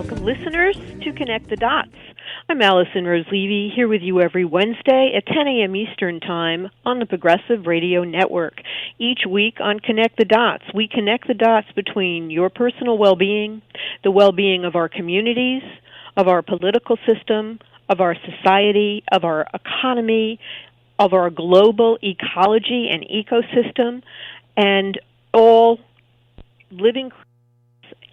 Welcome, listeners, to Connect the Dots. I'm Alison Rose Levy, here with you every Wednesday at 10 a.m. Eastern Time on the Progressive Radio Network. Each week on Connect the Dots, we connect the dots between your personal well-being, the well-being of our communities, of our political system, of our society, of our economy, of our global ecology and ecosystem, and all living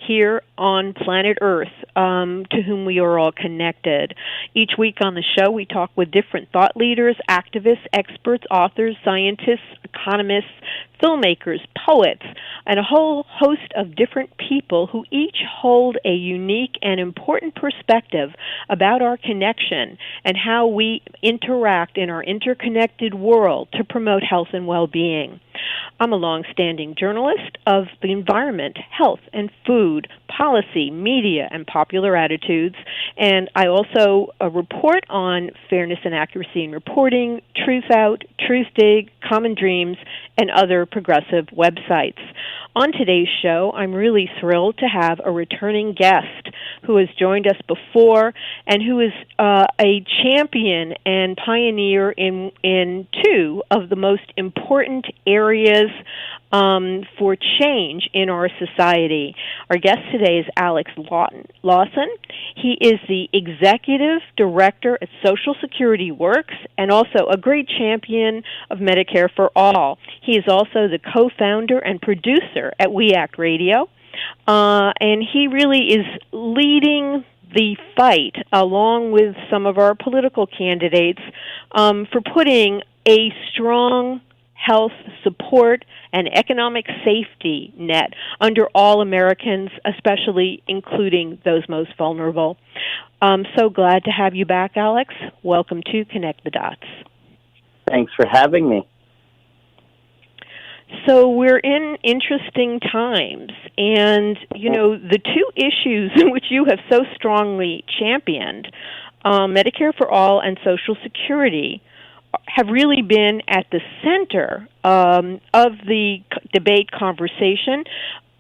here on planet Earth, to whom we are all connected. Each week on the show, we talk with different thought leaders, activists, experts, authors, scientists, economists, filmmakers, poets, and a whole host of different people who each hold a unique and important perspective about our connection and how we interact in our interconnected world to promote health and well-being. I'm a long-standing journalist of the environment, health, and food, policy, media, and popular attitudes, and I also report on fairness and accuracy in reporting, Truth Out, Truth Dig, Common Dreams, and other progressive websites. On today's show, I'm really thrilled to have a returning guest who has joined us before and who is a champion and pioneer in two of the most important areas for change in our society. Our guest today is Alex Lawson. He is the Executive Director at Social Security Works and also a great champion of Medicare for All. He is also the co-founder and producer at We Act Radio, and he really is leading the fight, along with some of our political candidates, for putting a strong health support and economic safety net under all Americans, especially including those most vulnerable. I'm so glad to have you back, Alex. Welcome to Connect the Dots. Thanks for having me. So we're in interesting times, and, you know, the two issues which you have so strongly championed, Medicare for All and Social Security, have really been at the center of the debate conversation.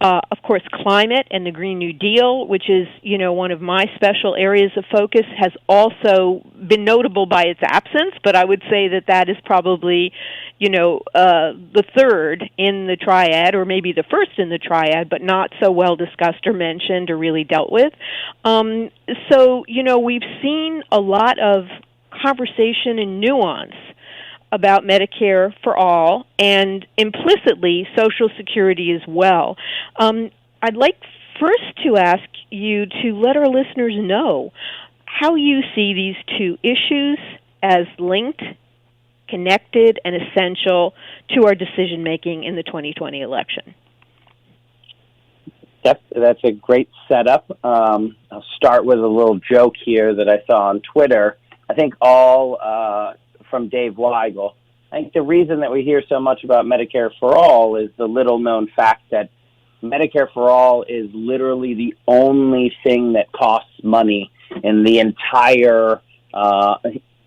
Of course, climate and the Green New Deal, which is, you know, one of my special areas of focus, has also been notable by its absence, but I would say that that is probably, you know, the third in the triad, or maybe the first in the triad, but not so well discussed or mentioned or really dealt with. So, you know, we've seen a lot of conversation and nuance about Medicare for All and implicitly Social Security as well. I'd like first to ask you to let our listeners know how you see these two issues as linked, connected, and essential to our decision-making in the 2020 election. That's a great setup. I'll start with a little joke here that I saw on Twitter. I think all from Dave Weigel. I think the reason that we hear so much about Medicare for All is the little-known fact that Medicare for All is literally the only thing that costs money in the entire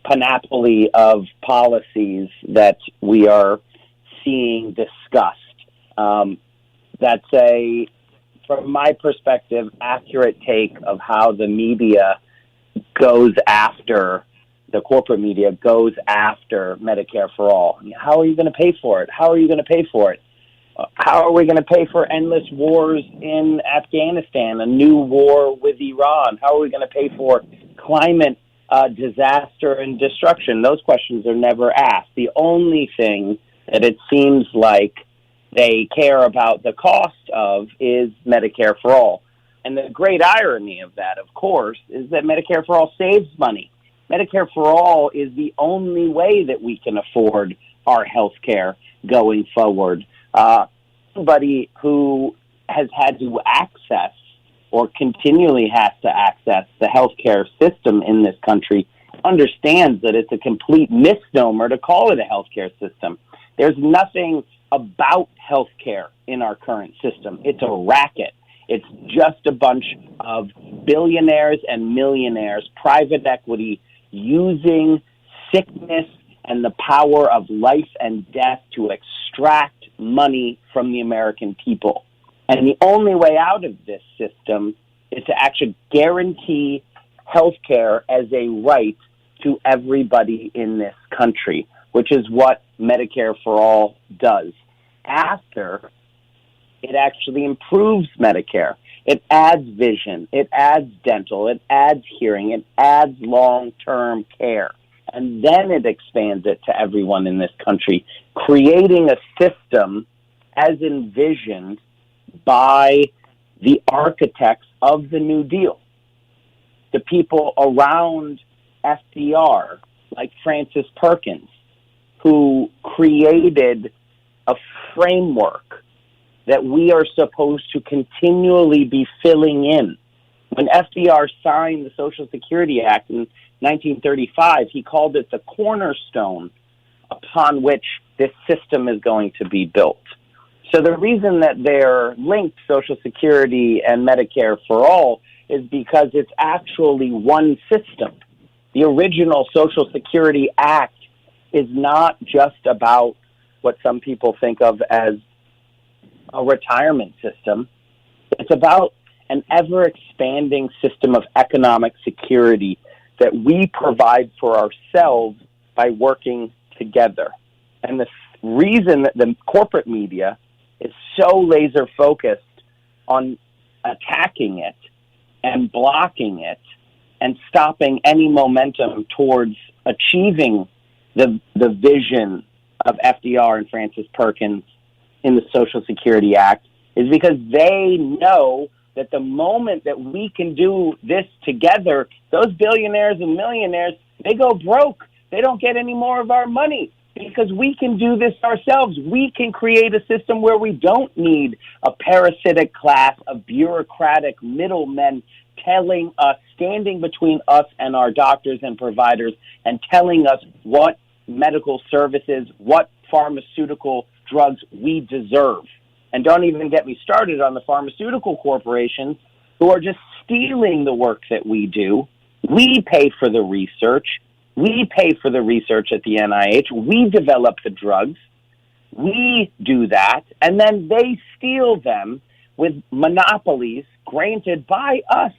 panoply of policies that we are seeing discussed. That's a, from my perspective, accurate take of how the media goes after, the corporate media goes after Medicare for All. How are you going to pay for it? How are you going to pay for it? How are we going to pay for endless wars in Afghanistan, a new war with Iran? How are we going to pay for climate disaster and destruction? Those questions are never asked. The only thing that it seems like they care about the cost of is Medicare for All. And the great irony of that, of course, is that Medicare for All saves money. Medicare for All is the only way that we can afford our health care going forward. Somebody who has had to access or continually has to access the healthcare system in this country understands that it's a complete misnomer to call it a healthcare system. There's nothing about healthcare in our current system. It's a racket. It's just a bunch of billionaires and millionaires, private equity, using sickness and the power of life and death to extract money from the American people. And the only way out of this system is to actually guarantee health care as a right to everybody in this country, which is what Medicare for All does. After, it actually improves Medicare. It adds vision, it adds dental, it adds hearing, it adds long-term care. And then it expands it to everyone in this country, creating a system as envisioned by the architects of the New Deal. The people around FDR, like Francis Perkins, who created a framework that we are supposed to continually be filling in. When FDR signed the Social Security Act in 1935, he called it the cornerstone upon which this system is going to be built. So the reason that they're linked, Social Security and Medicare for All, is because it's actually one system. The original Social Security Act is not just about what some people think of as a retirement system. It's about an ever-expanding system of economic security that we provide for ourselves by working together. And the reason that the corporate media is so laser-focused on attacking it and blocking it and stopping any momentum towards achieving the vision of FDR and Francis Perkins in the Social Security Act is because they know that the moment that we can do this together, those billionaires and millionaires, they go broke. They don't get any more of our money because we can do this ourselves. We can create a system where we don't need a parasitic class of bureaucratic middlemen telling us, standing between us and our doctors and providers and telling us what medical services, what pharmaceutical drugs we deserve. And don't even get me started on the pharmaceutical corporations who are just stealing the work that we do. We pay for the research. We pay for the research at the NIH. We develop the drugs. We do that. And then they steal them with monopolies granted by us,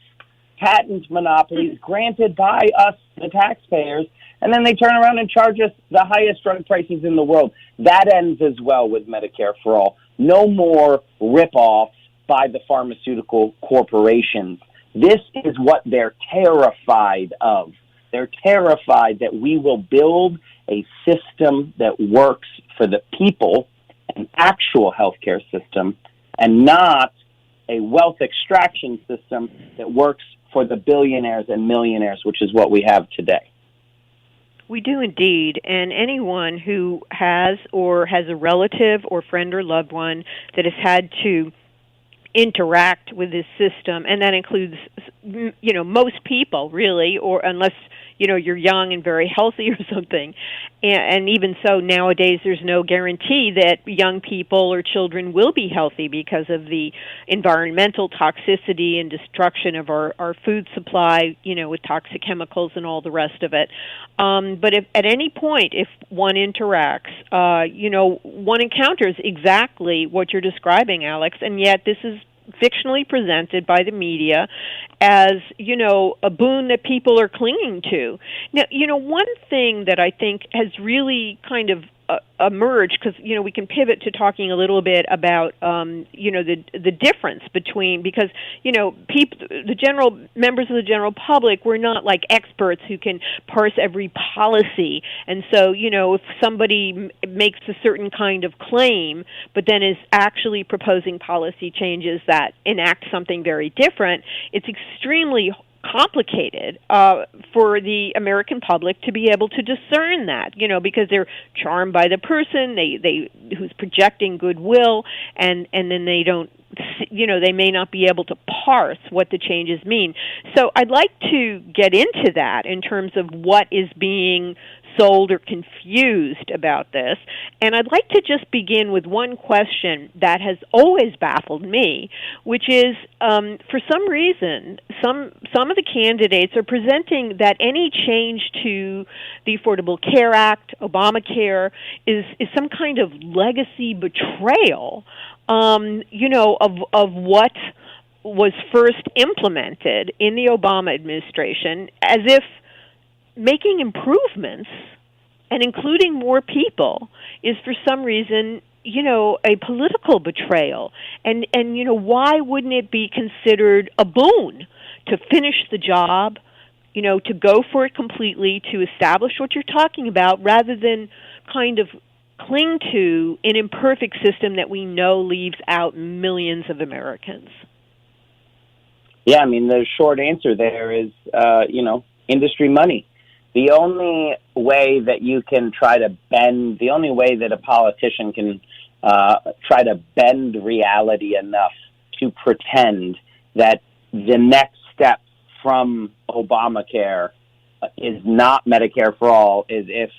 patent monopolies granted by us, the taxpayers, and then they turn around and charge us the highest drug prices in the world. That ends as well with Medicare for All. No more rip-offs by the pharmaceutical corporations. This is what they're terrified of. They're terrified that we will build a system that works for the people, an actual healthcare system, and not a wealth extraction system that works for the billionaires and millionaires, which is what we have today. We do indeed, and anyone who has or has a relative or friend or loved one that has had to interact with this system, and that includes, most people really, or unless, you're young and very healthy or something. And even so, nowadays there's no guarantee that young people or children will be healthy because of the environmental toxicity and destruction of our food supply, with toxic chemicals and all the rest of it. But if at any point, if one interacts, one encounters exactly what you're describing, Alex, and yet this is fictionally presented by the media as, a boon that people are clinging to. Now, one thing that I think has really kind of emerged, because, we can pivot to talking a little bit about, the difference between, because, people, the general members of the general public, we're not like experts who can parse every policy. And so, if somebody makes a certain kind of claim, but then is actually proposing policy changes that enact something very different, it's extremely complicated for the American public to be able to discern that, because they're charmed by the person they who's projecting goodwill, and then they don't, they may not be able to parse what the changes mean. So I'd like to get into that in terms of what is being sold or confused about this. And I'd like to just begin with one question that has always baffled me, which is, for some reason, some of the candidates are presenting that any change to the Affordable Care Act, Obamacare, is some kind of legacy betrayal, of what was first implemented in the Obama administration, as if making improvements and including more people is for some reason, a political betrayal. And why wouldn't it be considered a boon to finish the job, to go for it completely, to establish what you're talking about, rather than kind of cling to an imperfect system that we know leaves out millions of Americans? Yeah, I mean, the short answer there is, industry money. The only way that you can try to bend, the only way that a politician can try to bend reality enough to pretend that the next step from Obamacare is not Medicare for all is if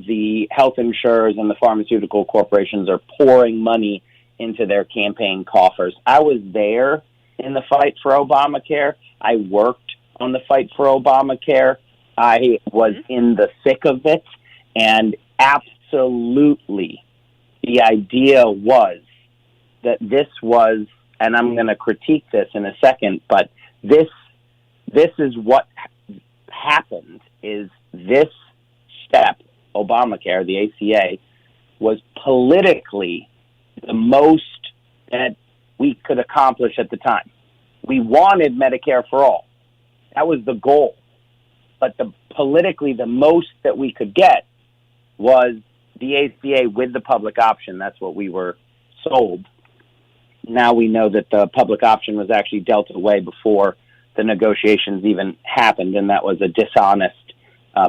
the health insurers and the pharmaceutical corporations are pouring money into their campaign coffers. I was there in the fight for Obamacare. I worked on the fight for Obamacare. I was in the thick of it, and absolutely the idea was that this was, and I'm going to critique this in a second, but this is what happened, is this step, Obamacare, the ACA, was politically the most that we could accomplish at the time. We wanted Medicare for all. That was the goal. But politically, the most that we could get was the ACA with the public option. That's what we were sold. Now we know that the public option was actually dealt away before the negotiations even happened, and that was a dishonest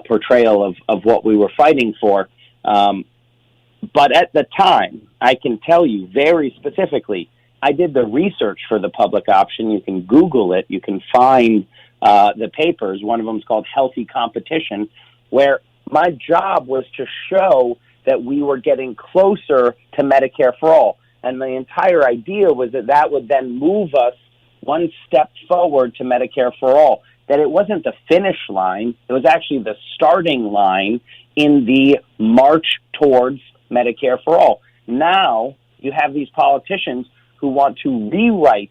portrayal of what we were fighting for. But at the time, I can tell you very specifically, I did the research for the public option. You can Google it. You can find the papers. One of them is called Healthy Competition, where my job was to show that we were getting closer to Medicare for all. And the entire idea was that would then move us one step forward to Medicare for all. That it wasn't the finish line. It was actually the starting line in the march towards Medicare for all. Now you have these politicians who want to rewrite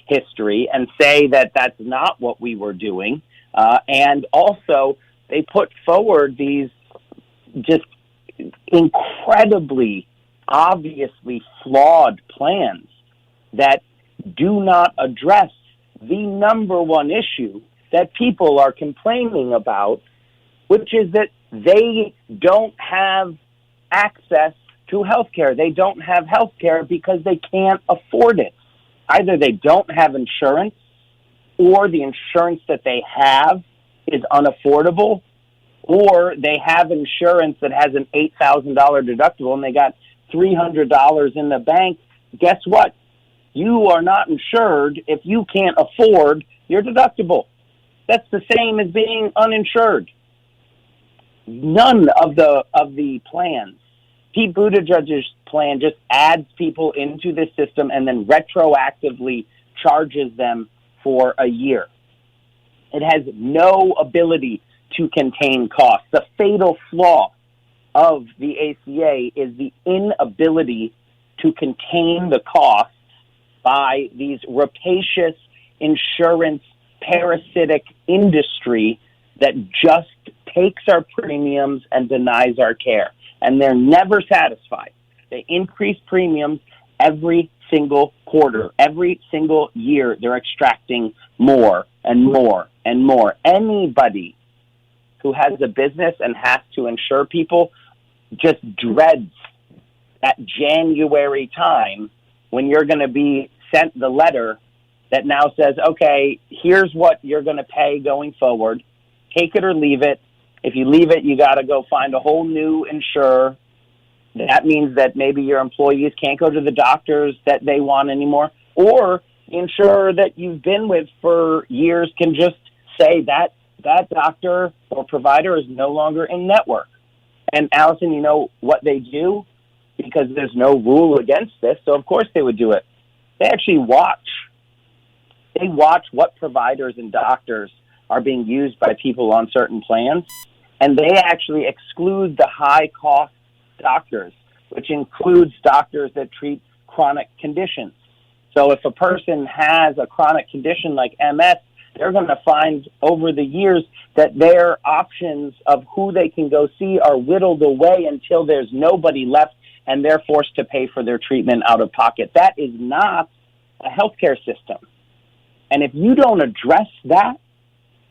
history and say that that's not what we were doing. And also they put forward these just incredibly, obviously flawed plans that do not address the number one issue that people are complaining about, which is that they don't have access to health care. They don't have health care because they can't afford it. Either they don't have insurance, or the insurance that they have is unaffordable, or they have insurance that has an $8,000 deductible and they got $300 in the bank. Guess what? You are not insured if you can't afford your deductible. That's the same as being uninsured. None of the plans. Pete Buttigieg's plan just adds people into the system and then retroactively charges them for a year. It has no ability to contain costs. The fatal flaw of the ACA is the inability to contain the costs by these rapacious insurance parasitic industry that just takes our premiums and denies our care. And they're never satisfied. They increase premiums every single quarter. Every single year, they're extracting more and more and more. Anybody who has a business and has to insure people just dreads that January time when you're going to be sent the letter that now says, okay, here's what you're going to pay going forward. Take it or leave it. If you leave it, you got to go find a whole new insurer. That means that maybe your employees can't go to the doctors that they want anymore. Or the insurer that you've been with for years can just say that doctor or provider is no longer in network. And Alison, you know what they do? Because there's no rule against this, so of course they would do it. They actually watch. They watch what providers and doctors are being used by people on certain plans, and they actually exclude the high-cost doctors, which includes doctors that treat chronic conditions. So if a person has a chronic condition like MS, they're going to find over the years that their options of who they can go see are whittled away until there's nobody left, and they're forced to pay for their treatment out of pocket. That is not a healthcare system. And if you don't address that,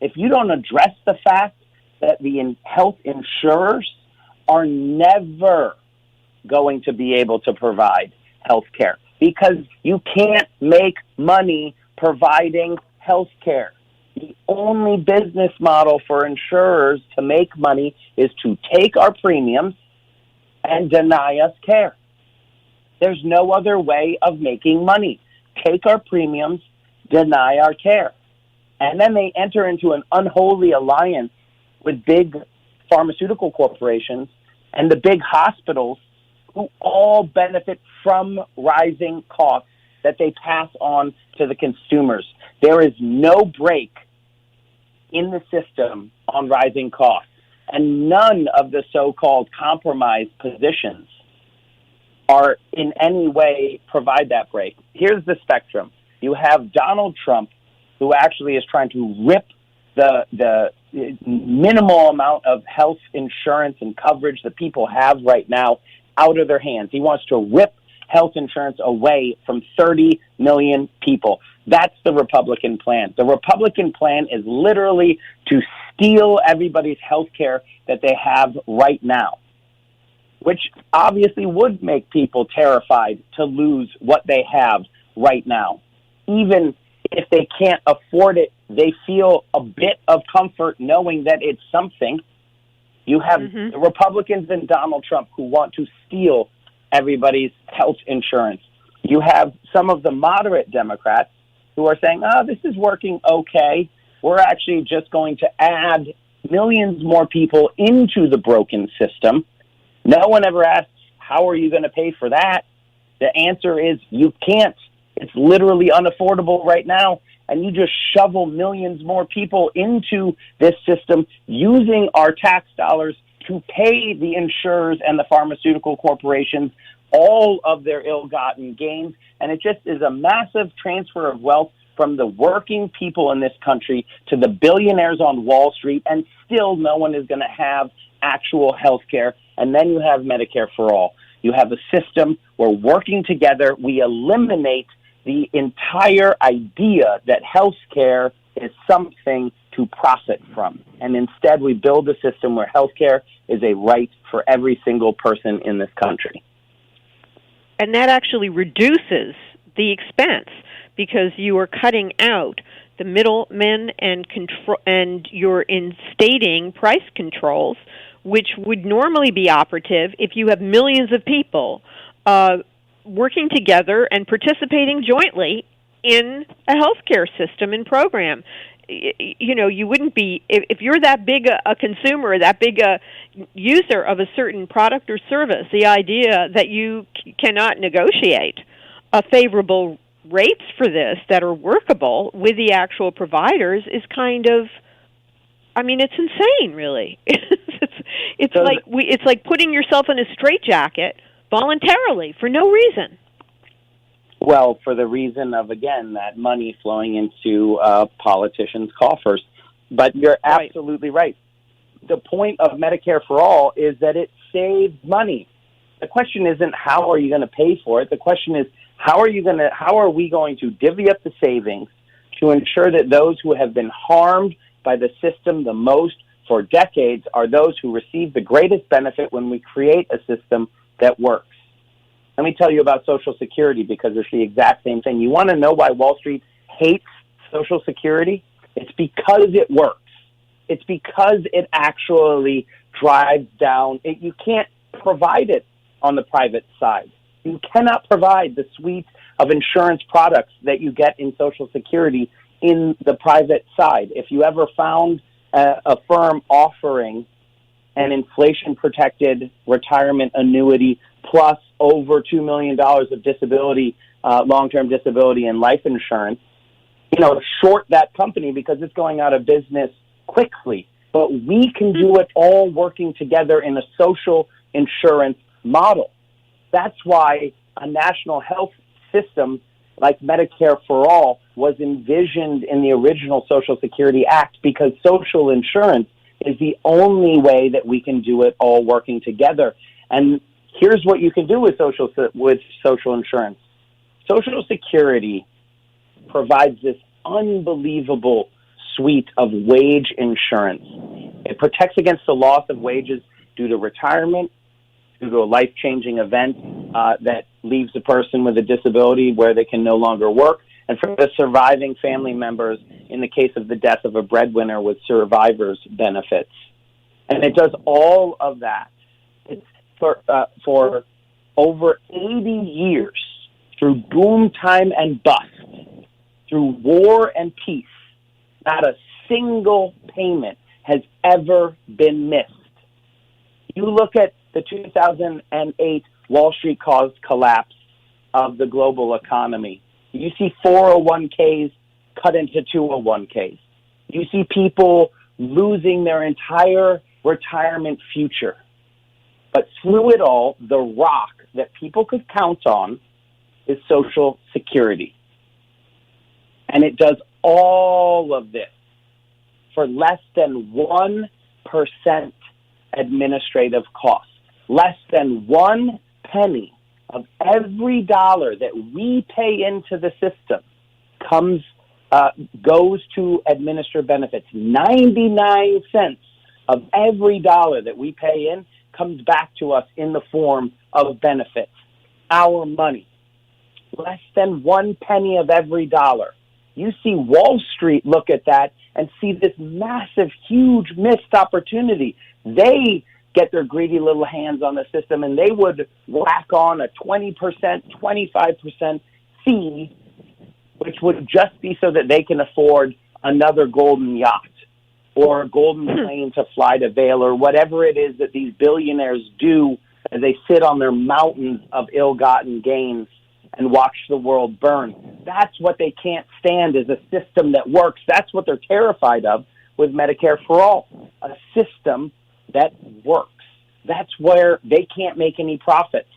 if you don't address the fact that the health insurers are never going to be able to provide health care, because you can't make money providing health care. The only business model for insurers to make money is to take our premiums and deny us care. There's no other way of making money. Take our premiums, deny our care. And then they enter into an unholy alliance with big pharmaceutical corporations and the big hospitals, who all benefit from rising costs that they pass on to the consumers. There is no break in the system on rising costs, and none of the so-called compromise positions are in any way provide that break. Here's the spectrum. You have Donald Trump, who actually is trying to rip the minimal amount of health insurance and coverage that people have right now out of their hands. He wants to rip health insurance away from 30 million people. That's the Republican plan. The Republican plan is literally to steal everybody's health care that they have right now, which obviously would make people terrified to lose what they have right now. Even if they can't afford it, they feel a bit of comfort knowing that it's something. You have the Republicans and Donald Trump who want to steal everybody's health insurance. You have some of the moderate Democrats who are saying, this is working okay. We're actually just going to add millions more people into the broken system. No one ever asks, how are you going to pay for that? The answer is you can't. It's literally unaffordable right now. And you just shovel millions more people into this system using our tax dollars to pay the insurers and the pharmaceutical corporations all of their ill-gotten gains. And it just is a massive transfer of wealth from the working people in this country to the billionaires on Wall Street, and still no one is going to have actual health care. And then you have Medicare for all. You have a system where, working together, we eliminate the entire idea that health care is something to profit from. And instead, we build a system where health care is a right for every single person in this country. And that actually reduces the expense, because you are cutting out the middlemen and you're instating price controls, which would normally be operative if you have millions of people working together and participating jointly in a healthcare system and program. You know, you wouldn't be, if you're that big a consumer, that big a user of a certain product or service, the idea that you cannot negotiate favorable rates for this that are workable with the actual providers is kind of, I mean, it's insane, really. It's like putting yourself in a straitjacket voluntarily for no reason. Well, for the reason of, again, that money flowing into politicians' coffers. But you're absolutely right. The point of Medicare for All is that it saves money. The question isn't how are you going to pay for it. The question is how are we going to divvy up the savings to ensure that those who have been harmed by the system the most for decades are those who receive the greatest benefit when we create a system that works. Let me tell you about Social Security, because it's the exact same thing. You want to know why Wall Street hates Social Security? It's because it works. It's because it actually drives down. You can't provide it on the private side. You cannot provide the suite of insurance products that you get in Social Security in the private side. If you ever found a firm offering an inflation-protected retirement annuity plus over $2 million of disability, long-term disability and life insurance, short that company because it's going out of business quickly. But we can do it all working together in a social insurance model. That's why a national health system like Medicare for All was envisioned in the original Social Security Act, because social insurance is the only way that we can do it all working together. And here's what you can do with social insurance. Social Security provides this unbelievable suite of wage insurance. It protects against the loss of wages due to retirement, due to a life-changing event that leaves a person with a disability where they can no longer work, and for the surviving family members in the case of the death of a breadwinner with survivor's benefits. And it does all of that. It's for over 80 years, through boom time and bust, through war and peace, not a single payment has ever been missed. You look at the 2008 Wall Street caused collapse of the global economy. You see 401ks cut into 201ks. You see people losing their entire retirement future. But through it all, the rock that people could count on is Social Security. And it does all of this for less than 1% administrative cost. Less than 1 penny of every dollar that we pay into the system goes to administer benefits. 99 cents of every dollar that we pay in comes back to us in the form of benefits, our money. Less than 1 penny of every dollar. You see Wall Street look at that and see this massive, huge missed opportunity. They get their greedy little hands on the system, and they would whack on a 20%, 25% fee, which would just be so that they can afford another golden yacht or a golden plane to fly to Vail, or whatever it is that these billionaires do as they sit on their mountains of ill-gotten gains and watch the world burn. That's what they can't stand, is a system that works. That's what they're terrified of with Medicare for All, a system that works. That's where they can't make any profits,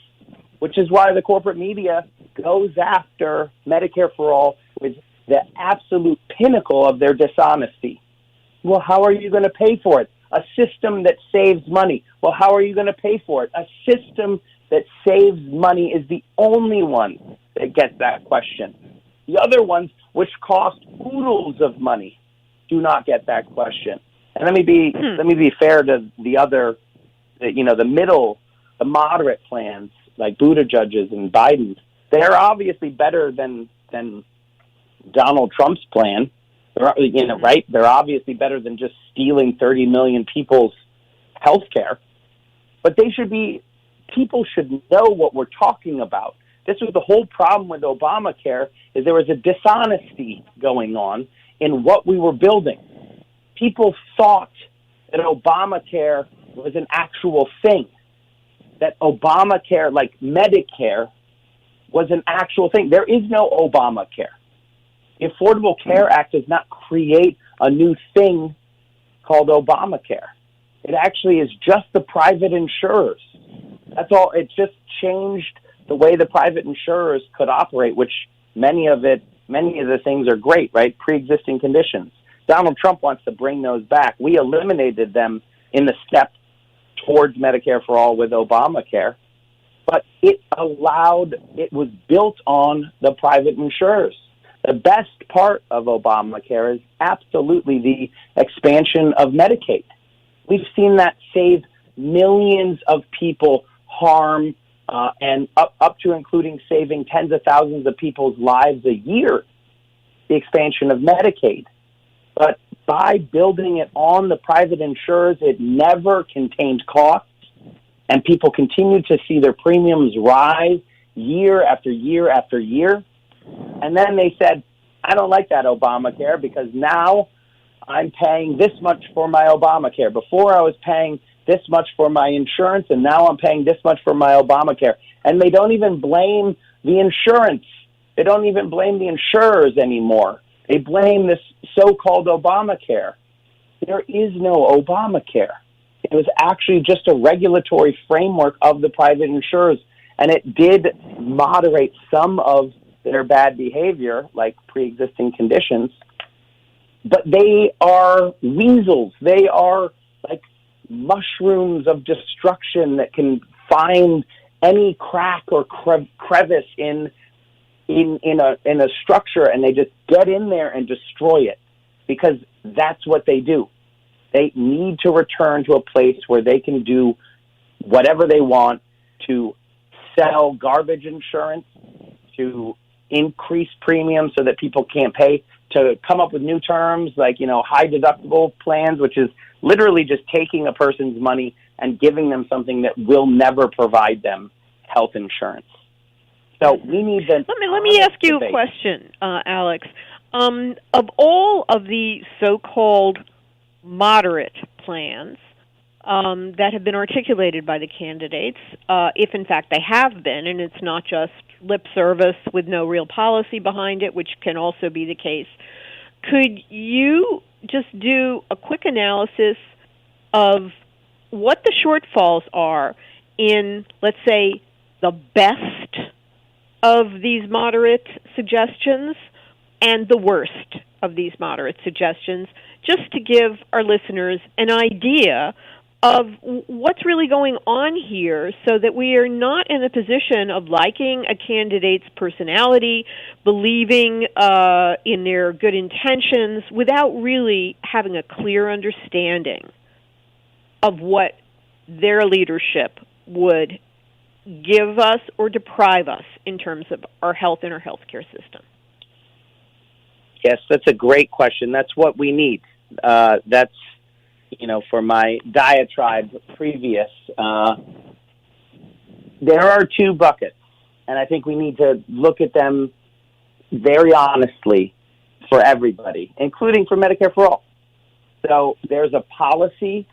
which is why the corporate media goes after Medicare for All with the absolute pinnacle of their dishonesty. Well, how are you going to pay for it? A system that saves money. Well, how are you going to pay for it? A system that saves money is the only one that gets that question. The other ones, which cost oodles of money, do not get that question. And let me be fair to the other, the middle, the moderate plans like Buttigieg's and Biden's. They're obviously better than Donald Trump's plan. Right? They're obviously better than just stealing 30 million people's health care. But people should know what we're talking about. This was the whole problem with Obamacare, is there was a dishonesty going on in what we were building. People thought that Obamacare was an actual thing, that Obamacare, like Medicare, was an actual thing. There is no Obamacare. The Affordable Care Act does not create a new thing called Obamacare. It actually is just the private insurers. That's all. It just changed the way the private insurers could operate, which many of the things are great, right? Pre-existing conditions. Donald Trump wants to bring those back. We eliminated them in the step towards Medicare for All with Obamacare, but it was built on the private insurers. The best part of Obamacare is absolutely the expansion of Medicaid. We've seen that save millions of people harm and up to including saving tens of thousands of people's lives a year, the expansion of Medicaid. But by building it on the private insurers, it never contained costs, and people continued to see their premiums rise year after year after year. And then they said, I don't like that Obamacare because now I'm paying this much for my Obamacare. Before I was paying this much for my insurance, and now I'm paying this much for my Obamacare. And they don't even blame the insurance. They don't even blame the insurers anymore. They blame this so-called Obamacare. There is no Obamacare. It was actually just a regulatory framework of the private insurers, and it did moderate some of their bad behavior, like pre-existing conditions, but they are weasels. They are like mushrooms of destruction that can find any crack or crevice in a structure, and they just get in there and destroy it, because that's what they do. They need to return to a place where they can do whatever they want, to sell garbage insurance, to increase premiums so that people can't pay, to come up with new terms like, high deductible plans, which is literally just taking a person's money and giving them something that will never provide them health insurance. So we need the... Let me ask you a question, Alex. Of all of the so-called moderate plans that have been articulated by the candidates, if in fact they have been, and it's not just lip service with no real policy behind it, which can also be the case, could you just do a quick analysis of what the shortfalls are in, let's say, the best of these moderate suggestions and the worst of these moderate suggestions, just to give our listeners an idea of what's really going on here, so that we are not in a position of liking a candidate's personality, believing in their good intentions, without really having a clear understanding of what their leadership would give us or deprive us in terms of our health and our healthcare system. Yes, that's a great question. That's what we need. That's, for my diatribe previous, there are two buckets, and I think we need to look at them very honestly for everybody, including for Medicare for All. So there's a policy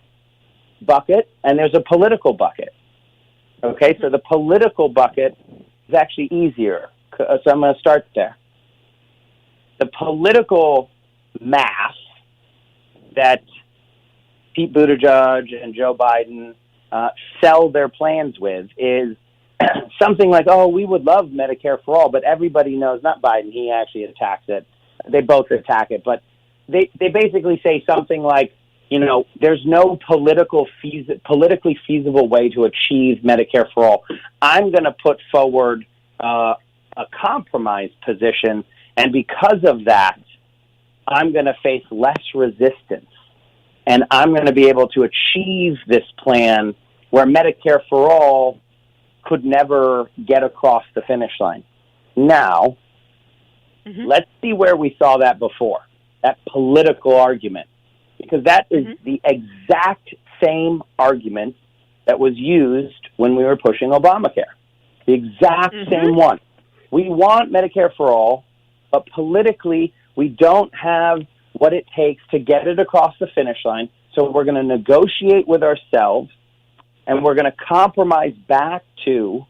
bucket and there's a political bucket. Okay, so the political bucket is actually easier, so I'm going to start there. The political math that Pete Buttigieg and Joe Biden sell their plans with is something like, we would love Medicare for All, but everybody knows, not Biden, he actually attacks it. They both attack it, but they basically say something like, there's no politically feasible way to achieve Medicare for All. I'm going to put forward a compromise position, and because of that, I'm going to face less resistance, and I'm going to be able to achieve this plan where Medicare for All could never get across the finish line. Now, let's see where we saw that before, that political argument, because that is the exact same argument that was used when we were pushing Obamacare. The exact same one. We want Medicare for All, but politically, we don't have what it takes to get it across the finish line, so we're going to negotiate with ourselves, and we're going to compromise back to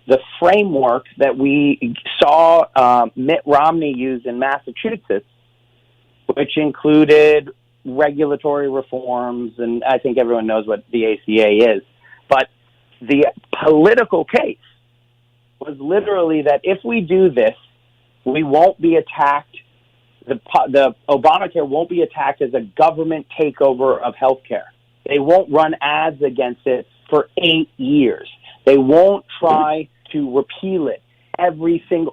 the framework that we saw Mitt Romney use in Massachusetts, which included regulatory reforms, and I think everyone knows what the ACA is. But the political case was literally that if we do this, we won't be attacked. The Obamacare won't be attacked as a government takeover of healthcare. They won't run ads against it for 8 years. They won't try to repeal it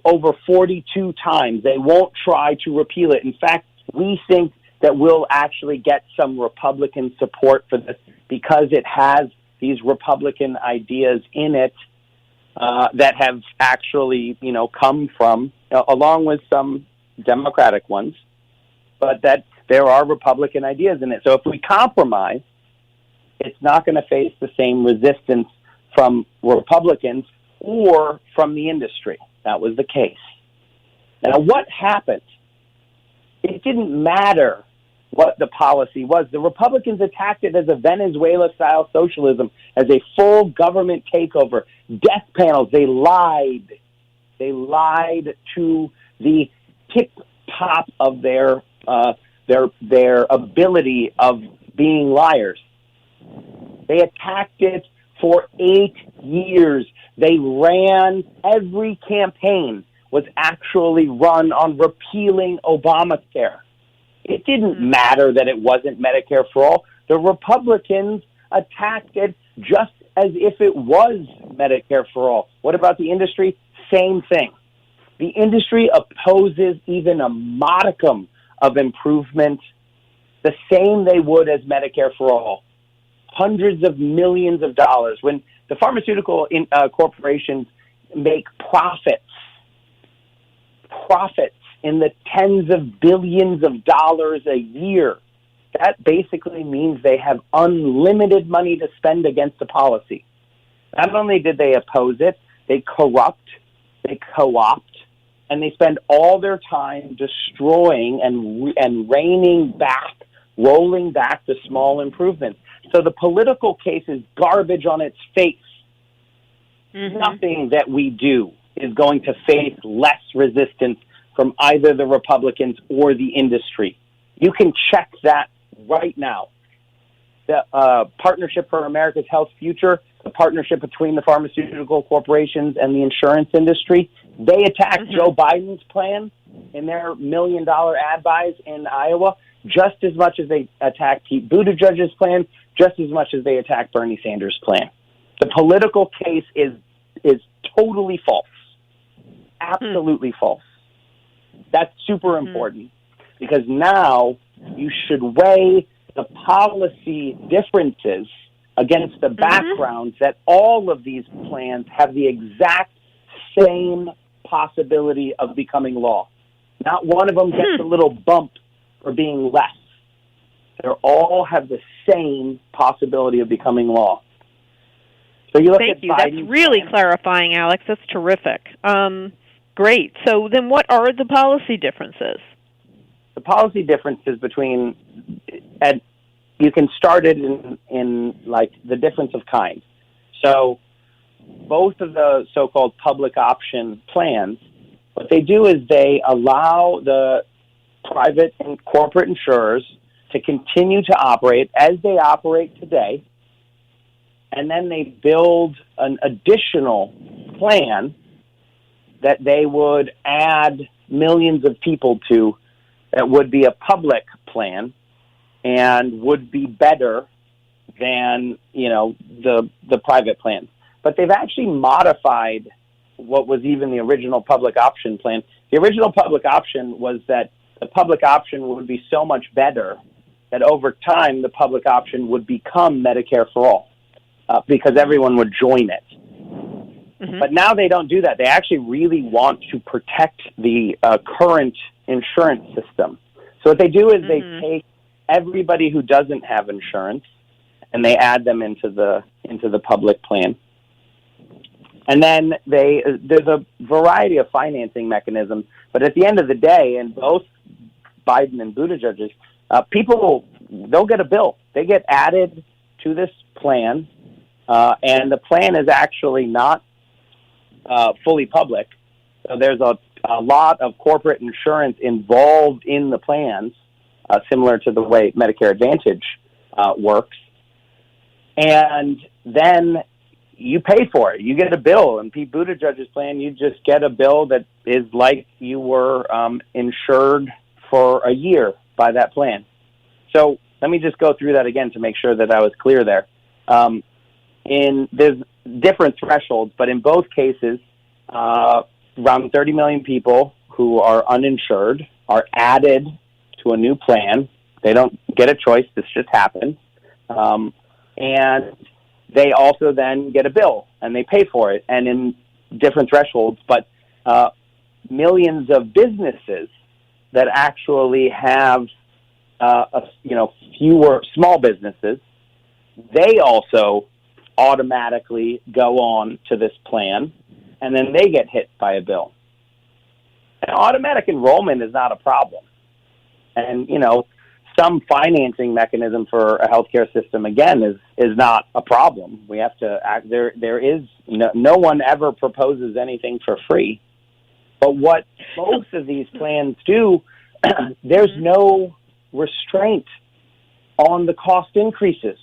over 42 times. They won't try to repeal it. In fact, we think that we'll actually get some Republican support for this because it has these Republican ideas in it that have actually, come from, along with some Democratic ones, but that there are Republican ideas in it. So if we compromise, it's not going to face the same resistance from Republicans or from the industry. That was the case. Now, what happened? It didn't matter what the policy was. The Republicans attacked it as a Venezuela-style socialism, as a full government takeover, death panels. They lied. They lied to the tip top of their ability of being liars. They attacked it for 8 years. They ran every campaign was actually run on repealing Obamacare. It didn't matter that it wasn't Medicare for all. The Republicans attacked it just as if it was Medicare for all. What about the industry? Same thing. The industry opposes even a modicum of improvement, the same they would as Medicare for all. Hundreds of millions of dollars. When the pharmaceutical corporations make profits in the tens of billions of dollars a year, that basically means they have unlimited money to spend against the policy. Not only did they oppose it, they corrupt, they co-opt, and they spend all their time destroying and rolling back the small improvements. So the political case is garbage on its face. Nothing that we do is going to face less resistance from either the Republicans or the industry. You can check that right now. The Partnership for America's Health Future, the partnership between the pharmaceutical corporations and the insurance industry, they attacked Joe Biden's plan in their $1 million ad buys in Iowa just as much as they attacked Pete Buttigieg's plan, just as much as they attacked Bernie Sanders' plan. The political case is totally false. Absolutely false. That's super important because now you should weigh the policy differences against the background that all of these plans have the exact same possibility of becoming law. Not one of them gets a little bump for being less. They all have the same possibility of becoming law. So you look Thank at you. Biden's That's really plan. clarifying, Alex. That's terrific. Great. So then what are the policy differences? The policy differences between, and you can start it in like the difference of kind. So both of the so-called public option plans, what they do is they allow the private and corporate insurers to continue to operate as they operate today, and then they build an additional plan that they would add millions of people to that would be a public plan and would be better than, the private plans. But they've actually modified what was even the original public option plan. The original public option was that the public option would be so much better that over time the public option would become Medicare for all because everyone would join it. But now they don't do that. They actually really want to protect the current insurance system. So what they do is they take everybody who doesn't have insurance and they add them into the public plan. And then there's a variety of financing mechanisms. But at the end of the day, in both Biden and Buttigieg, people, they'll get a bill. They get added to this plan, and the plan is actually not fully public. So there's a lot of corporate insurance involved in the plans, similar to the way Medicare Advantage works. And then you pay for it. You get a bill. In Pete Buttigieg's plan, you just get a bill that is like you were insured for a year by that plan. So let me just go through that again to make sure that I was clear there. There's different thresholds, but in both cases, around 30 million people who are uninsured are added to a new plan. They don't get a choice. This just happens. And they also then get a bill, and they pay for it, and in different thresholds. But millions of businesses that actually have, fewer small businesses, they also automatically go on to this plan, and then they get hit by a bill. And automatic enrollment is not a problem. And, some financing mechanism for a healthcare system, again, is not a problem. We have to act. There is no one ever proposes anything for free. But what most of these plans do, there's no restraint on the cost increases.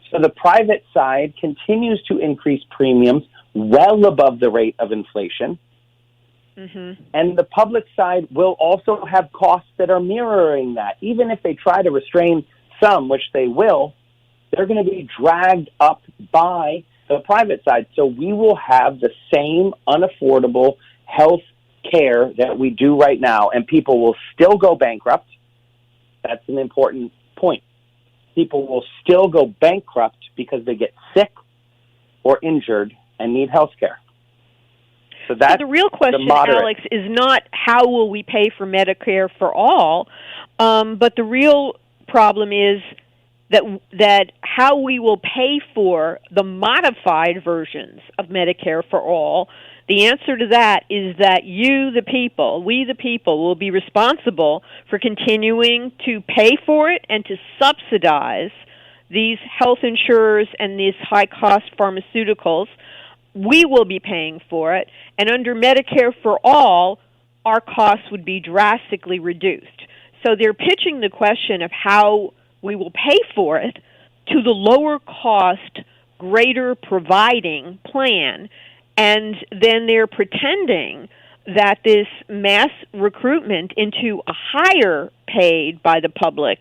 So the private side continues to increase premiums well above the rate of inflation. And the public side will also have costs that are mirroring that. Even if they try to restrain some, which they will, they're going to be dragged up by the private side. So we will have the same unaffordable health care that we do right now, and people will still go bankrupt. That's an important point. People will still go bankrupt because they get sick or injured and need health care. So the real question, Alex, is not how will we pay for Medicare for all, but the real problem is that how we will pay for the modified versions of Medicare for all. The answer to that is that we the people, will be responsible for continuing to pay for it and to subsidize these health insurers and these high-cost pharmaceuticals. We will be paying for it, and under Medicare for all, our costs would be drastically reduced. So they're pitching the question of how we will pay for it to the lower cost, greater providing plan, and then they're pretending that this mass recruitment into a higher paid by the public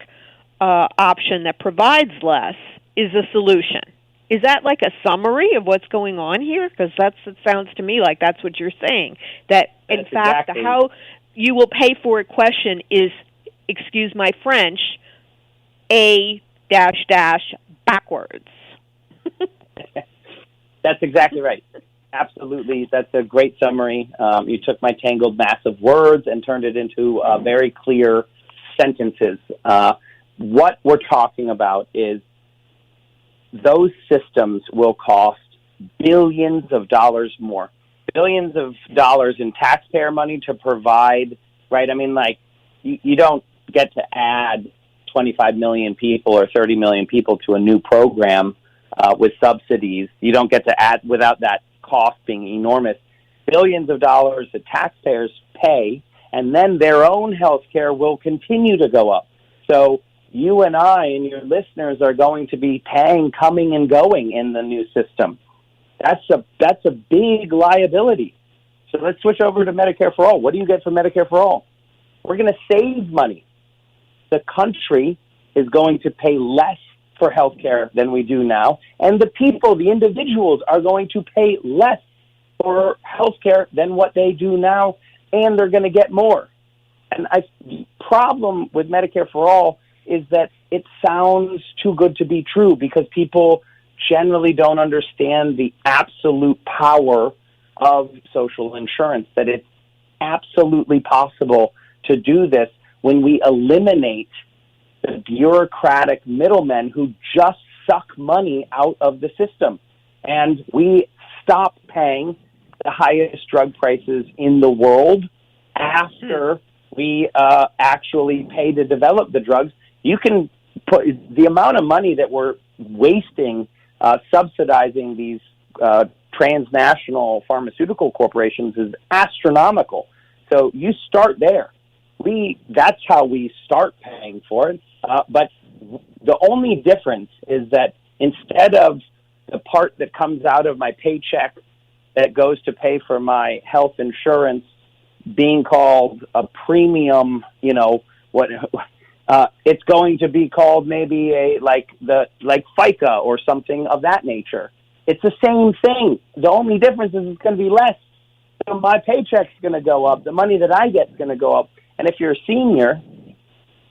option that provides less is a solution. Is that like a summary of what's going on here? Because it sounds to me like that's what you're saying. That, in fact, the how you will pay for it question is, excuse my French, a -- backwards. That's exactly right. Absolutely. That's a great summary. You took my tangled mass of words and turned it into very clear sentences. What we're talking about is those systems will cost billions of dollars more, billions of dollars in taxpayer money to provide, right? I mean, like, you don't get to add 25 million people or 30 million people to a new program with subsidies. You don't get to add without that cost being enormous. Billions of dollars that taxpayers pay, and then their own health care will continue to go up. So you and I and your listeners are going to be paying coming and going in the new system. That's a big liability. So let's switch over to Medicare for All. What do you get for Medicare for All? We're going to save money. The country is going to pay less for health care than we do now, and the people, the individuals, are going to pay less for health care than what they do now, and they're going to get more. And the problem with Medicare for All is that it sounds too good to be true because people generally don't understand the absolute power of social insurance, that it's absolutely possible to do this when we eliminate the bureaucratic middlemen who just suck money out of the system. And we stop paying the highest drug prices in the world after we actually pay to develop the drugs. You can put the amount of money that we're wasting subsidizing these transnational pharmaceutical corporations is astronomical. So you start there. That's how we start paying for it. But the only difference is that instead of the part that comes out of my paycheck that goes to pay for my health insurance being called a premium, it's going to be called maybe like FICA or something of that nature. It's the same thing. The only difference is it's going to be less. So my paycheck's going to go up. The money that I get is going to go up. And if you're a senior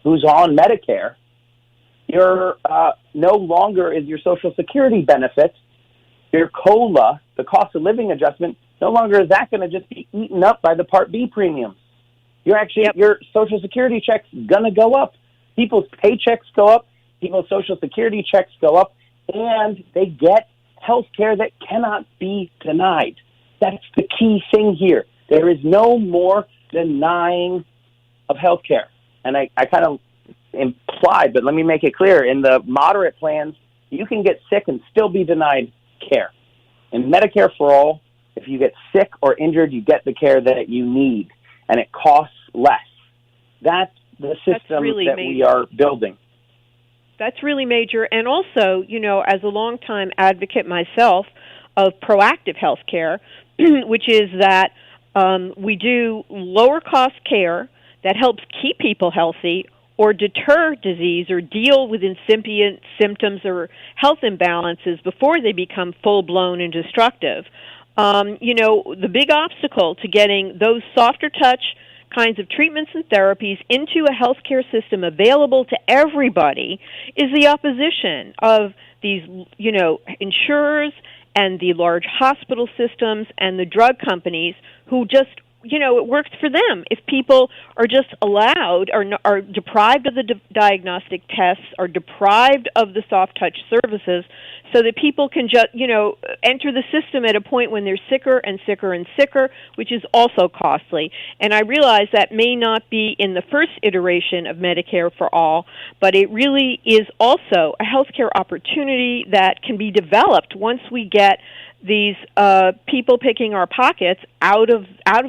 who's on Medicare, you're no longer is your Social Security benefit, your COLA, the cost of living adjustment, no longer is that going to just be eaten up by the Part B premiums. Your Social Security check's going to go up. People's paychecks go up. People's Social Security checks go up. And they get health care that cannot be denied. That's the key thing here. There is no more denying of health care. And I kind of implied, but let me make it clear. In the moderate plans, you can get sick and still be denied care. In Medicare for All, if you get sick or injured, you get the care that you need, and it costs less. That's the system that we are building. That's really major. And also, as a longtime advocate myself of proactive health care, which is that We do lower cost care that helps keep people healthy or deter disease or deal with incipient symptoms or health imbalances before they become full-blown and destructive. The big obstacle to getting those softer touch kinds of treatments and therapies into a healthcare system available to everybody is the opposition of these, insurers and the large hospital systems and the drug companies who just, it works for them. If people are just allowed or are deprived of the diagnostic tests, are deprived of the soft touch services, so that people can just, enter the system at a point when they're sicker and sicker and sicker, which is also costly. And I realize that may not be in the first iteration of Medicare for All, but it really is also a healthcare opportunity that can be developed once we get these people picking our pockets out of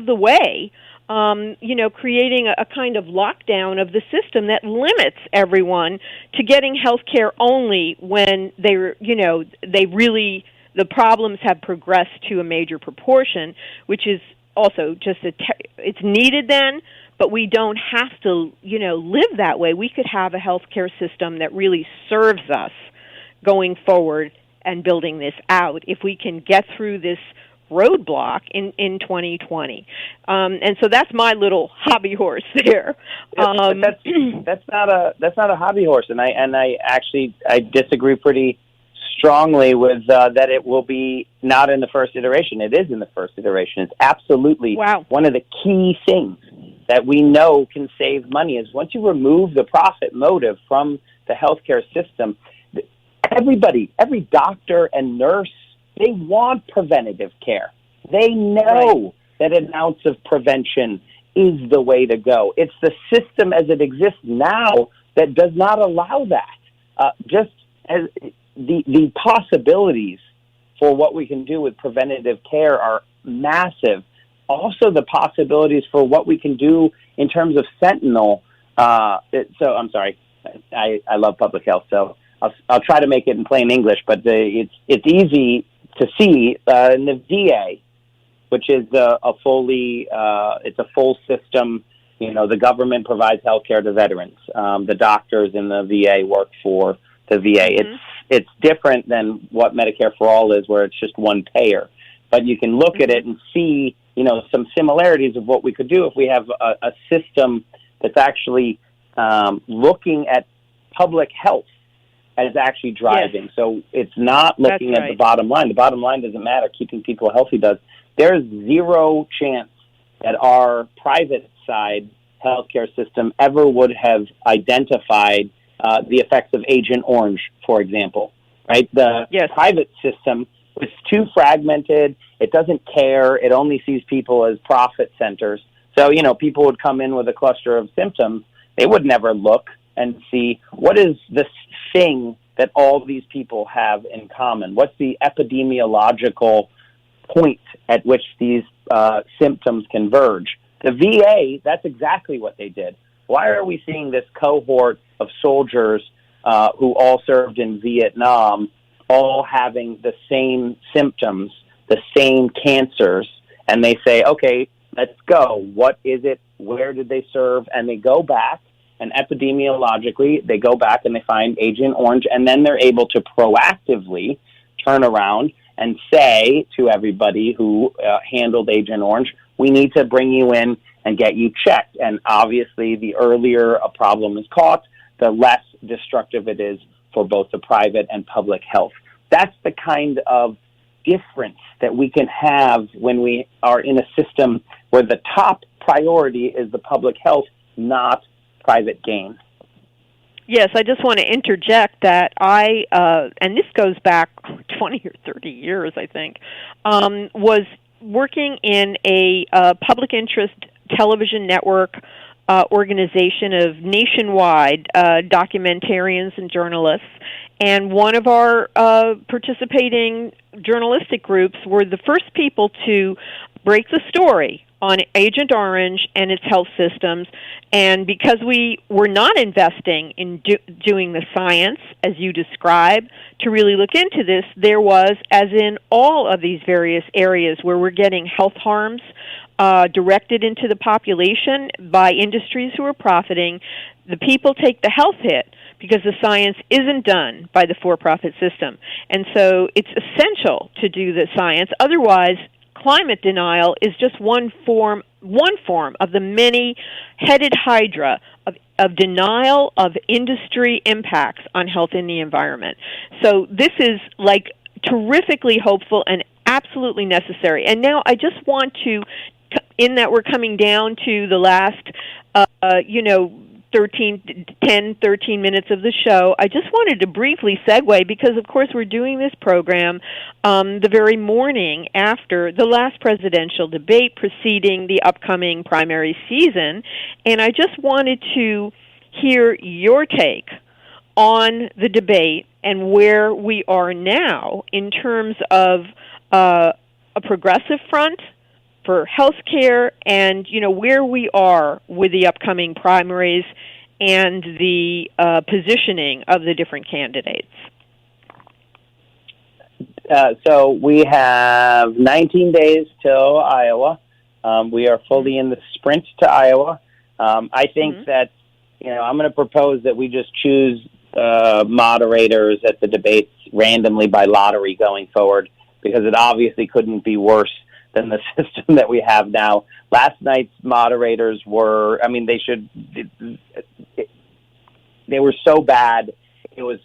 the way, creating a kind of lockdown of the system that limits everyone to getting health care only when the problems have progressed to a major proportion, which is also just it's needed then, but we don't have to, live that way. We could have a health care system that really serves us going forward and building this out if we can get through this roadblock in 2020. And so that's my little hobby horse there. But that's not a hobby horse, and I disagree pretty strongly with that it will be not in the first iteration. It is in the first iteration. It's absolutely one of the key things that we know can save money is once you remove the profit motive from the healthcare system, every doctor and nurse, they want preventative care. They know that an ounce of prevention is the way to go. It's the system as it exists now that does not allow that. Just as the possibilities for what we can do with preventative care are massive. Also, the possibilities for what we can do in terms of Sentinel. I'm sorry, I love public health, so I'll try to make it in plain English, but it's easy to see in the VA, which is it's a full system. The government provides health care to veterans. The doctors in the VA work for the VA. Mm-hmm. It's different than what Medicare for All is, where it's just one payer. But you can look at it and see, some similarities of what we could do if we have a system that's actually looking at public health as actually driving. Yes. So it's not looking at the bottom line. The bottom line doesn't matter. Keeping people healthy does. There's zero chance that our private side healthcare system ever would have identified the effects of Agent Orange, for example. Right? The private system is too fragmented. It doesn't care. It only sees people as profit centers. So, people would come in with a cluster of symptoms. They would never look and see what is this thing that all these people have in common. What's the epidemiological point at which these symptoms converge? The VA, that's exactly what they did. Why are we seeing this cohort of soldiers who all served in Vietnam all having the same symptoms, the same cancers, and they say, okay, let's go. What is it? Where did they serve? And they go back, and epidemiologically, they go back and they find Agent Orange, and then they're able to proactively turn around and say to everybody who handled Agent Orange, we need to bring you in and get you checked. And obviously, the earlier a problem is caught, the less destructive it is for both the private and public health. That's the kind of difference that we can have when we are in a system where the top priority is the public health, not private gain. Yes, I just want to interject that and this goes back 20 or 30 years, I think, was working in a public interest television network organization of nationwide documentarians and journalists. And one of our participating journalistic groups were the first people to break the story on Agent Orange and its health systems. And because we were not investing in doing the science, as you describe, to really look into this, there was, as in all of these various areas where we're getting health harms, directed into the population by industries who are profiting. The people take the health hit because the science isn't done by the for-profit system. And so it's essential to do the science. Otherwise, climate denial is just one form of the many-headed hydra of denial of industry impacts on health and the environment. So this is like terrifically hopeful and absolutely necessary. And now I just want to, in that we're coming down to the last, 13 minutes of the show, I just wanted to briefly segue because, of course, we're doing this program the very morning after the last presidential debate preceding the upcoming primary season, and I just wanted to hear your take on the debate and where we are now in terms of a progressive front for health care and, where we are with the upcoming primaries and the positioning of the different candidates. So we have 19 days till Iowa. We are fully in the sprint to Iowa. I think that, I'm going to propose that we just choose moderators at the debates randomly by lottery going forward, because it obviously couldn't be worse than the system that we have now. Last night's moderators were, they were so bad, it was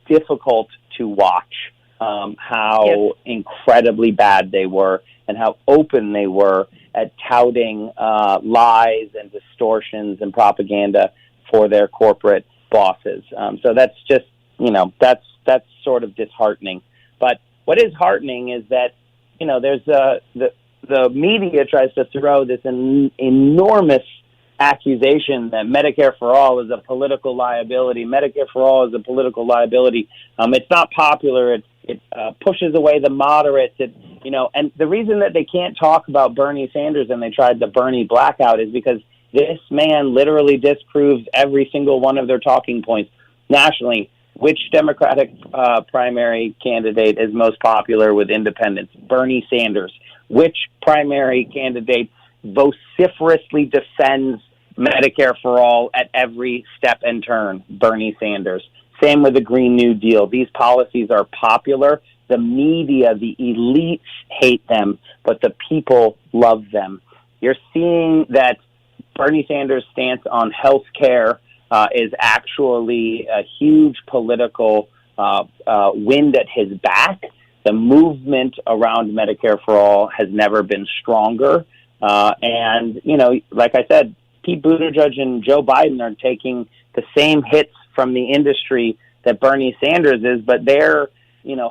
difficult to watch how incredibly bad they were and how open they were at touting lies and distortions and propaganda for their corporate bosses. So that's just, that's sort of disheartening. But what is heartening is that, there's the media tries to throw this enormous accusation that Medicare for All is a political liability. Medicare for All is a political liability. It's not popular. It pushes away the moderates. And the reason that they can't talk about Bernie Sanders and they tried the Bernie blackout is because this man literally disproves every single one of their talking points nationally. Which Democratic primary candidate is most popular with independents? Bernie Sanders. Which primary candidate vociferously defends Medicare for All at every step and turn? Bernie Sanders. Same with the Green New Deal. These policies are popular. The media, the elites hate them, but the people love them. You're seeing that Bernie Sanders' stance on health care is actually a huge political wind at his back. The movement around Medicare for All has never been stronger. And, like I said, Pete Buttigieg and Joe Biden are taking the same hits from the industry that Bernie Sanders is, but their,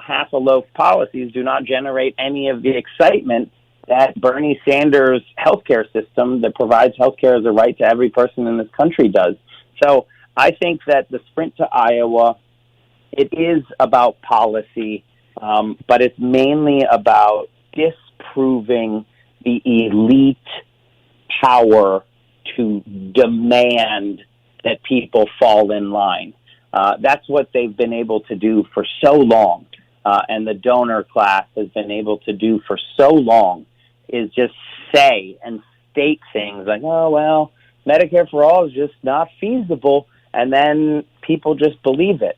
half-a-loaf policies do not generate any of the excitement that Bernie Sanders' healthcare system that provides healthcare as a right to every person in this country does. So I think that the sprint to Iowa, it is about policy, but it's mainly about disproving the elite power to demand that people fall in line. That's what they've been able to do for so long, and the donor class has been able to do for so long, is just say and state things like, oh, well, Medicare for All is just not feasible, and then people just believe it.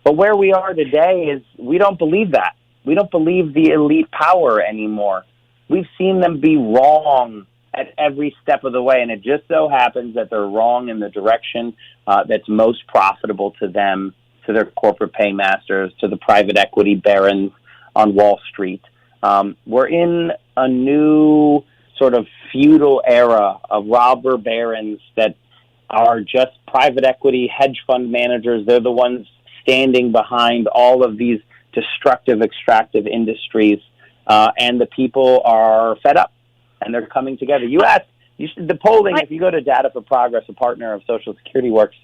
But where we are today is we don't believe that. We don't believe the elite power anymore. We've seen them be wrong at every step of the way, and it just so happens that they're wrong in the direction that's most profitable to them, to their corporate paymasters, to the private equity barons on Wall Street. We're in a new sort of feudal era of robber barons that are just private equity hedge fund managers. They're the ones standing behind all of these destructive, extractive industries, and the people are fed up, and they're coming together. The polling, if you go to Data for Progress, a partner of Social Security Works,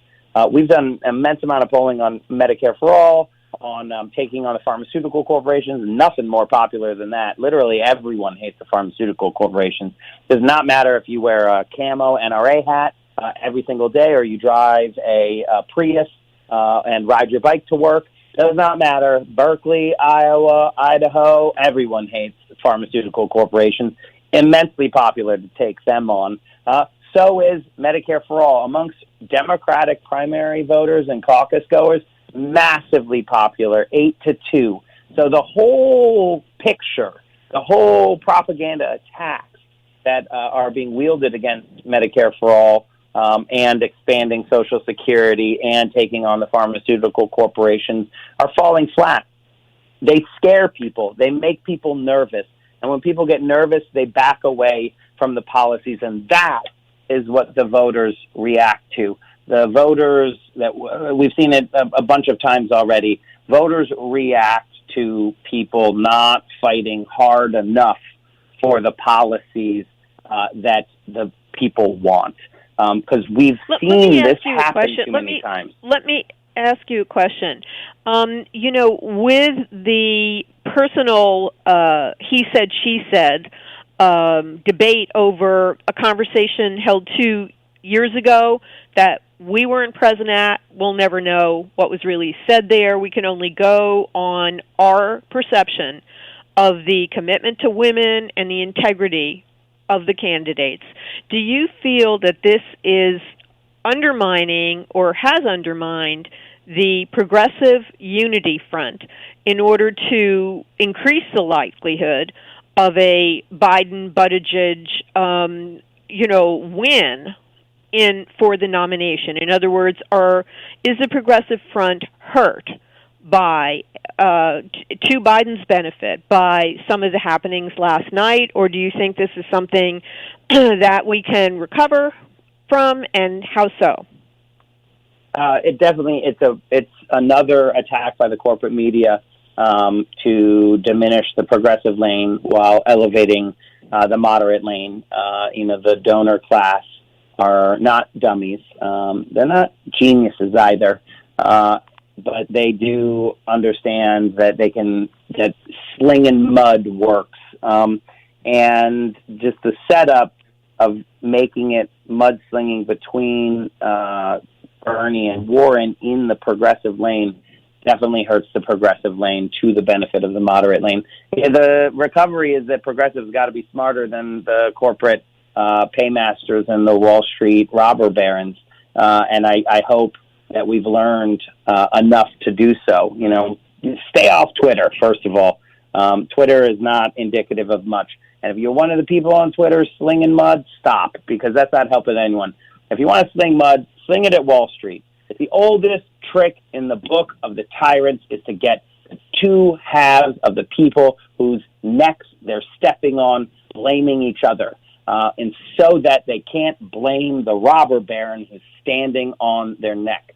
we've done an immense amount of polling on Medicare for All, on taking on the pharmaceutical corporations. Nothing more popular than that. Literally everyone hates the pharmaceutical corporations. Does not matter if you wear a camo NRA hat every single day or you drive a Prius and ride your bike to work. Does not matter. Berkeley, Iowa, Idaho, everyone hates pharmaceutical corporations. immensely popular to take them on. So is Medicare for All. Amongst Democratic primary voters and caucus goers, massively popular, 8-2. So the whole picture, the whole propaganda attacks that are being wielded against Medicare for All and expanding Social Security and taking on the pharmaceutical corporations are falling flat. They scare people. They make people nervous. And when people get nervous, they back away from the policies, and that is what the voters react to. The voters, that we've seen it a bunch of times already, voters react to people not fighting hard enough for the policies that the people want. Because we've seen this happen too many times. Let me ask you a question. With the personal he said, she said debate over a conversation held 2 years ago that we weren't present at, we'll never know what was really said there. We can only go on our perception of the commitment to women and the integrity of the candidates. Do you feel that this is undermining or has undermined the progressive unity front in order to increase the likelihood of a Biden-Buttigieg, win for the nomination? In other words, is the progressive front hurt by, to Biden's benefit, by some of the happenings last night, or do you think this is something that we can recover from, and how so? It's another attack by the corporate media to diminish the progressive lane while elevating the moderate lane. The donor class are not dummies. They're not geniuses either, but they do understand that that slinging mud works. And just the setup of making it mudslinging between Bernie and Warren in the progressive lane definitely hurts the progressive lane to the benefit of the moderate lane. The recovery is that progressives got to be smarter than the corporate paymasters and the Wall Street robber barons. And I hope that we've learned enough to do so. Stay off Twitter, first of all. Twitter is not indicative of much. And if you're one of the people on Twitter slinging mud, stop, because that's not helping anyone. If you want to sling mud, sling it at Wall Street. It's the oldest trick in the book of the tyrants is to get the two halves of the people whose necks they're stepping on, blaming each other. And so that they can't blame the robber baron who's standing on their neck.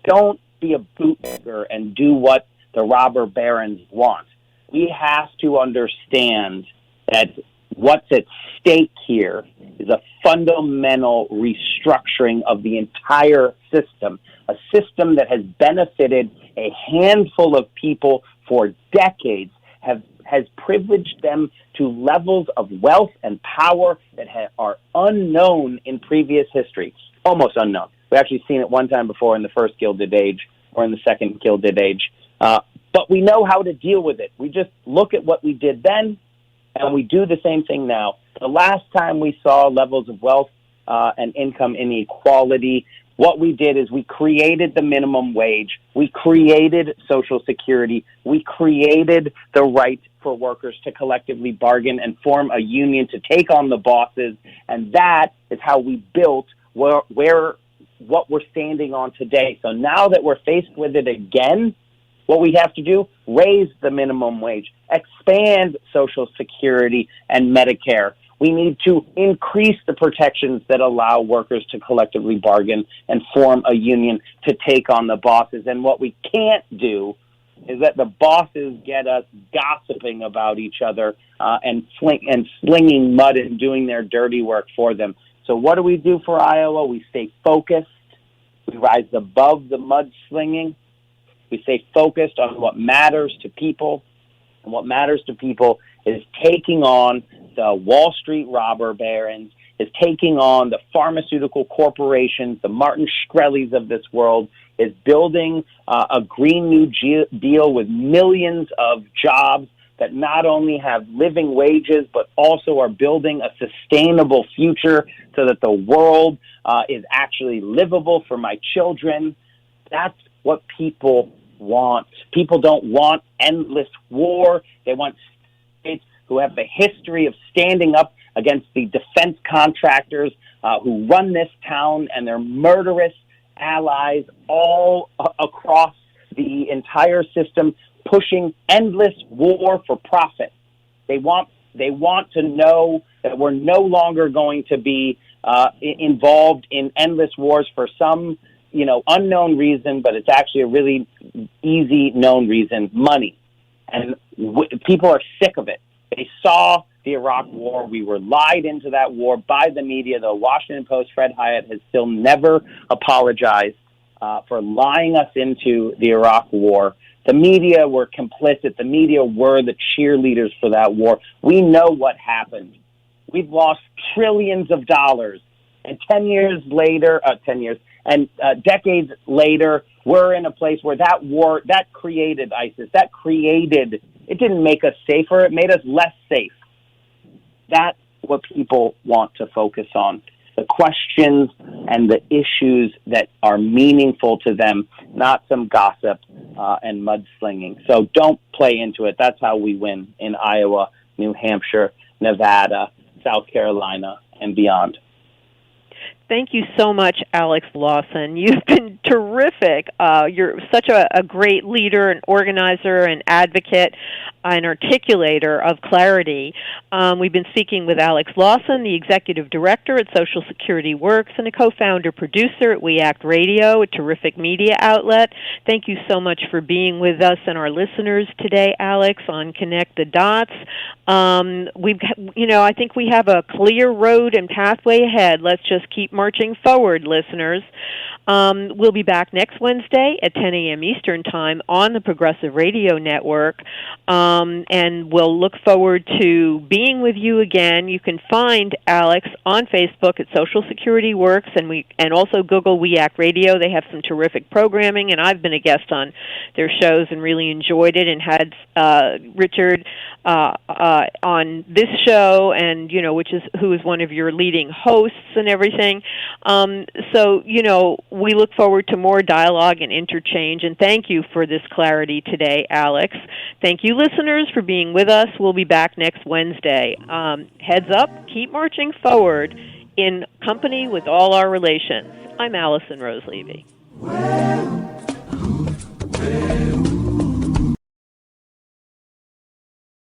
Don't be a bootlegger and do what the robber barons want. We have to understand that what's at stake here is a fundamental restructuring of the entire system, a system that has benefited a handful of people for decades, has privileged them to levels of wealth and power that are unknown in previous history, almost unknown. We've actually seen it one time before in the first Gilded Age or in the second Gilded Age. But we know how to deal with it. We just look at what we did then, and we do the same thing now. The last time we saw levels of wealth and income inequality, what we did is we created the minimum wage, we created Social Security, we created the right for workers to collectively bargain and form a union to take on the bosses, and that is how we built what we're standing on today. So now that we're faced with it again, what we have to do, raise the minimum wage, expand Social Security and Medicare. We need to increase the protections that allow workers to collectively bargain and form a union to take on the bosses. And what we can't do is that the bosses get us gossiping about each other and slinging mud and doing their dirty work for them. So what do we do for Iowa? We stay focused. We rise above the mudslinging. We stay focused on what matters to people. And what matters to people is taking on the Wall Street robber barons, is taking on the pharmaceutical corporations, the Martin Shkreli's of this world, is building a Green New Deal with millions of jobs that not only have living wages, but also are building a sustainable future so that the world is actually livable for my children. That's what people want. People don't want endless war. They want states who have the history of standing up against the defense contractors who run this town and their murderous allies all across the entire system, pushing endless war for profit. They want to know that we're no longer going to be involved in endless wars for some unknown reason, but it's actually a really easy known reason: money. And people are sick of it. They saw the Iraq War. We were lied into that war by the media. The Washington Post, Fred Hyatt, has still never apologized for lying us into the Iraq War. The media were complicit. The media were the cheerleaders for that war. We know what happened. We've lost trillions of dollars. And 10 years later, decades later, we're in a place where that war, that created ISIS. It didn't make us safer. It made us less safe. That's what people want to focus on. The questions and the issues that are meaningful to them, not some gossip and mudslinging. So don't play into it. That's how we win in Iowa, New Hampshire, Nevada, South Carolina, and beyond. Thank you so much, Alex Lawson. You've been terrific. You're such a great leader, an organizer, an advocate, an articulator of clarity. We've been speaking with Alex Lawson, the executive director at Social Security Works and a co-founder producer at We Act Radio, a terrific media outlet. Thank you so much for being with us and our listeners today, Alex, on Connect the Dots. I think we have a clear road and pathway ahead. Let's just keep marching forward, listeners. We'll be back next Wednesday at 10 a.m. Eastern Time on the Progressive Radio Network, and we'll look forward to being with you again. You can find Alex on Facebook at Social Security Works, and also Google We Act Radio. They have some terrific programming, and I've been a guest on their shows and really enjoyed it, and had Richard on this show, and who is one of your leading hosts and everything. So we look forward to more dialogue and interchange, and thank you for this clarity today, Alex. Thank you, listeners, for being with us. We'll be back next Wednesday. Heads up, keep marching forward in company with all our relations. I'm Alison Rose Levy.